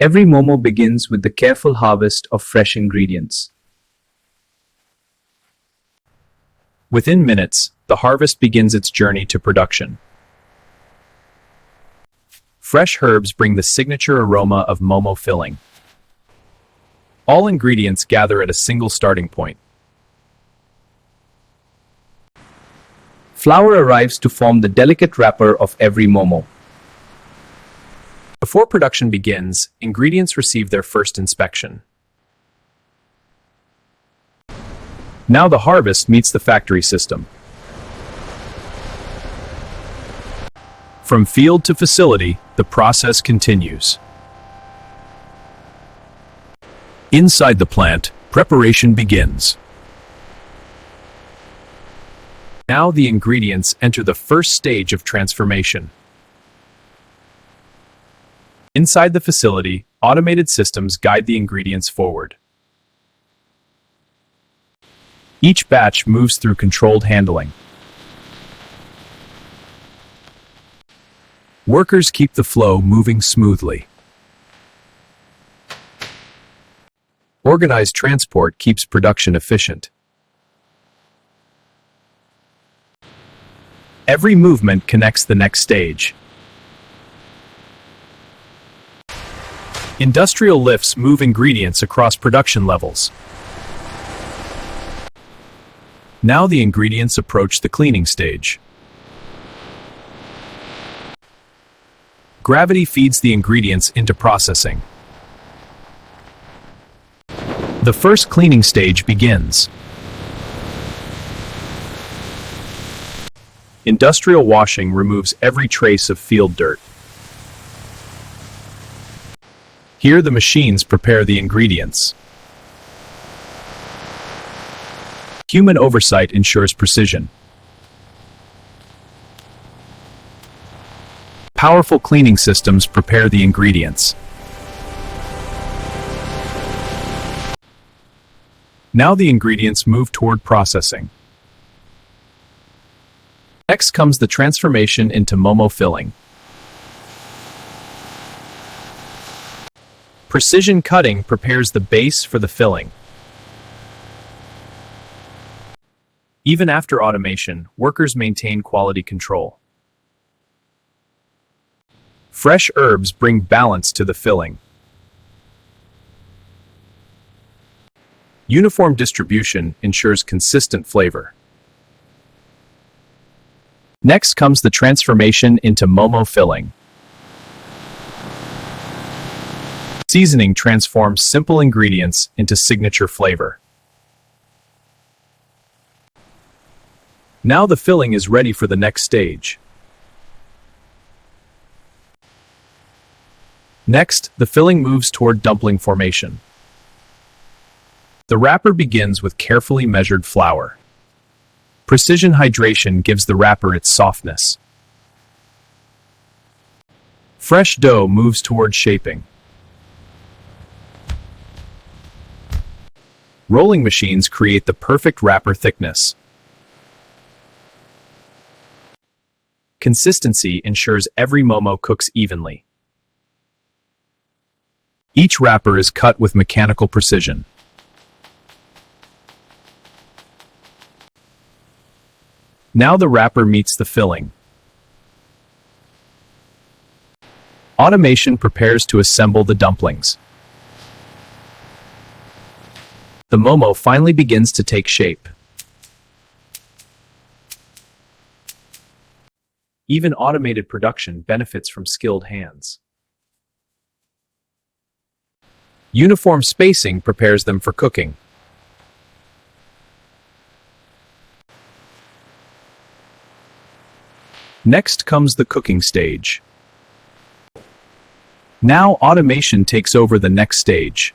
Every momo begins with the careful harvest of fresh ingredients. Within minutes, the harvest begins its journey to production. Fresh herbs bring the signature aroma of momo filling. All ingredients gather at a single starting point. Flour arrives to form the delicate wrapper of every momo. Before production begins, ingredients receive their first inspection. Now the harvest meets the factory system. From field to facility, the process continues. Inside the plant, preparation begins. Now the ingredients enter the first stage of transformation. Inside the facility, automated systems guide the ingredients forward. Each batch moves through controlled handling. Workers keep the flow moving smoothly. Organized transport keeps production efficient. Every movement connects the next stage. Industrial lifts move ingredients across production levels. Now the ingredients approach the cleaning stage. Gravity feeds the ingredients into processing. The first cleaning stage begins. Industrial washing removes every trace of field dirt. Here the machines prepare the ingredients. Human oversight ensures precision. Powerful cleaning systems prepare the ingredients. Now the ingredients move toward processing. Next comes the transformation into momo filling. Precision cutting prepares the base for the filling. Even after automation, workers maintain quality control. Fresh herbs bring balance to the filling. Uniform distribution ensures consistent flavor. Next comes the transformation into momo filling. Seasoning transforms simple ingredients into signature flavor. Now the filling is ready for the next stage. Next, the filling moves toward dumpling formation. The wrapper begins with carefully measured flour. Precision hydration gives the wrapper its softness. Fresh dough moves toward shaping. Rolling machines create the perfect wrapper thickness. Consistency ensures every momo cooks evenly. Each wrapper is cut with mechanical precision. Now the wrapper meets the filling. Automation prepares to assemble the dumplings. The momo finally begins to take shape. Even automated production benefits from skilled hands. Uniform spacing prepares them for cooking. Next comes the cooking stage. Now automation takes over the next stage.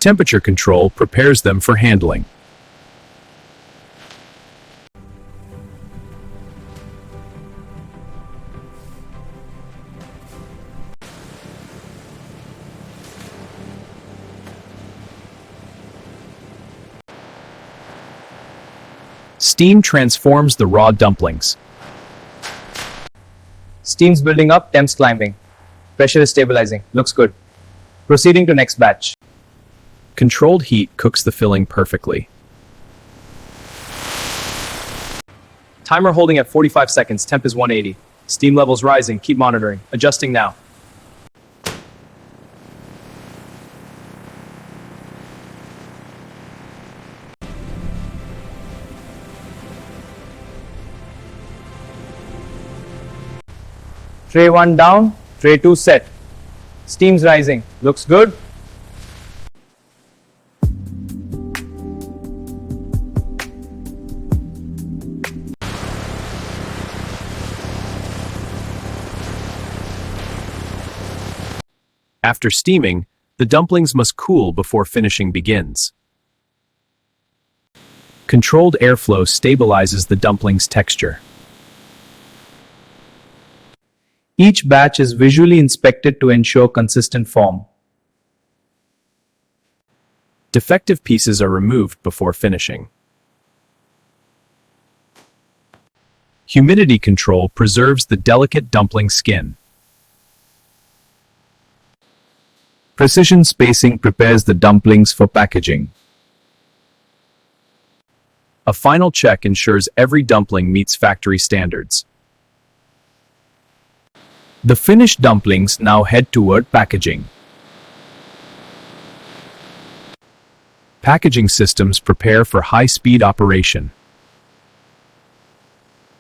Temperature control prepares them for handling. Steam transforms the raw dumplings. Steam's building up, temps climbing. Pressure is stabilizing. Looks good. Proceeding to next batch. Controlled heat cooks the filling perfectly. Timer holding at 45 seconds. Temp is 180. Steam levels rising. Keep monitoring. Adjusting now. Tray 1 down. Tray 2 set. Steam's rising. Looks good. After steaming, the dumplings must cool before finishing begins. Controlled airflow stabilizes the dumpling's texture. Each batch is visually inspected to ensure consistent form. Defective pieces are removed before finishing. Humidity control preserves the delicate dumpling skin. Precision spacing prepares the dumplings for packaging. A final check ensures every dumpling meets factory standards. The finished dumplings now head toward packaging. Packaging systems prepare for high-speed operation.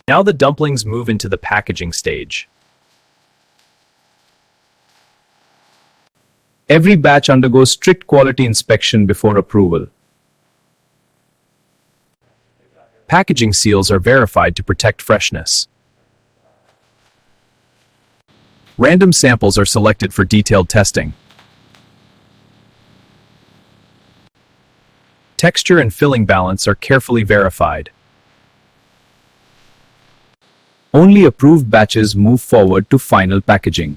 Now the dumplings move into the packaging stage. Every batch undergoes strict quality inspection before approval. Packaging seals are verified to protect freshness. Random samples are selected for detailed testing. Texture and filling balance are carefully verified. Only approved batches move forward to final packaging.